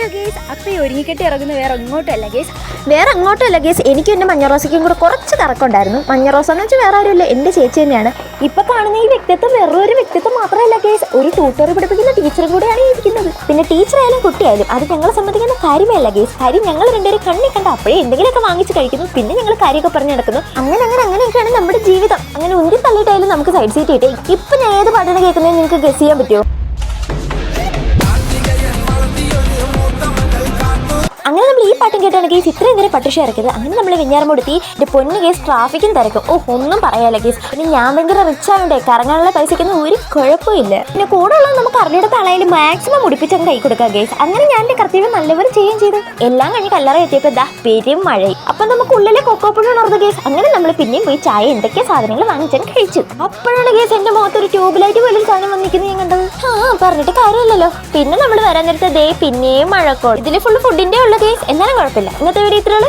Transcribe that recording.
Hello guys, അപ്പോൾ ഈ ഒരുങ്ങിക്കെട്ടി ഇറങ്ങുന്ന വേറെ എങ്ങോട്ടല്ല ഗേസ്, എനിക്കും എൻ്റെ മഞ്ഞറോസയ്ക്കും കൂടെ കുറച്ച് കറക്കമുണ്ടായിരുന്നു. മഞ്ഞറോസ എന്ന് വെച്ചാൽ വേറെ ആരുമില്ല, എൻ്റെ ചേച്ചി തന്നെയാണ്. ഇപ്പോൾ കാണുന്ന ഈ വ്യക്തിത്വം വേറൊരു വ്യക്തിത്വം മാത്രമല്ല ഗേസ്, ഒരു ട്യൂട്ടോറി പഠിപ്പിക്കുന്ന ടീച്ചറും കൂടെയാണ് ഇരിക്കുന്നത്. പിന്നെ ടീച്ചറായാലും കുട്ടിയായാലും അത് ഞങ്ങളെ സംബന്ധിക്കുന്ന കാര്യമല്ല ഗേസ്. കാര്യം ഞങ്ങൾ രണ്ടുപേരും കണ്ണി കണ്ട അപ്പോഴേ എന്തെങ്കിലുമൊക്കെ വാങ്ങിച്ച് കഴിക്കുന്നു, പിന്നെ ഞങ്ങൾ കാര്യമൊക്കെ പറഞ്ഞു നടക്കുന്നു. അങ്ങനെയൊക്കെയാണ് നമ്മുടെ ജീവിതം. അങ്ങനെ ഉന്തി തള്ളിയിട്ടായാലും നമുക്ക് സൈഡ് സീറ്റ് കിട്ടി. ഇപ്പം ഞാൻ ഏത് പാട്ടാണ് കേൾക്കുന്നത് നിങ്ങൾക്ക് ഗസ് ചെയ്യാൻ പറ്റുമോ? അങ്ങനെ നമ്മൾ ഈ പാട്ടും കേട്ടാണ് കേസ് ഇത്രയും നേരം പട്ടിഷ ഇറക്കിയത്. അങ്ങനെ നമ്മൾ വെഞ്ഞാറമൂടെത്തി. എൻ്റെ പൊന്ന് കേസ് ട്രാഫിക്കും തിരക്കും ഒന്നും പറയാല്ല കേസ്. പിന്നെ ഞാൻ ഭയങ്കര റിച്ച് ആവണ്ടേ, കറങ്ങാനുള്ള പൈസയ്ക്കൊന്നും ഒരു കുഴപ്പമില്ല. പിന്നെ കൂടെ ഉള്ളത് നമുക്ക് അറിഞ്ഞിടത്ത് ആളായാലും മാക്സിമം മുടിപ്പിച്ചങ്ങ് കൈ കൊടുക്കാം കേസ്. അങ്ങനെ ഞാൻ എൻ്റെ കർത്തവ്യം നല്ലപോലെ ചെയ്യുകയും ചെയ്തു. എല്ലാം കഴിഞ്ഞ് കല്ലറ എത്തിയപ്പോൾ ഇതാ പെരും മഴയും. അപ്പം നമുക്ക് ഉള്ളിലെ കൊക്കോപ്പുഴ ഉണർന്നു കേസ്. അങ്ങനെ നമ്മൾ പിന്നെയും പോയി ചായ എന്തൊക്കെയാ സാധനങ്ങൾ വാങ്ങിച്ചാൽ കഴിച്ചു. അപ്പോഴാണ് കേസ് എൻ്റെ മുഖത്തൊരു ട്യൂബ്ലൈറ്റ് പോലും സാധനം വന്നിരിക്കുന്നത് ഞാൻ കണ്ടത്. പറഞ്ഞിട്ട് കാര്യമില്ലല്ലോ. പിന്നെ നമ്മൾ വരാൻ നേരത്തെ ദേ പിന്നെയും മഴക്കോട്. ഇതിൽ ഫുള്ള് ഫുഡിൻ്റെ ഉള്ള കേസ്. എന്നാലും കുഴപ്പമില്ല. ഇന്നത്തെ വീഡിയോ ഇത്രയുള്ളൂ.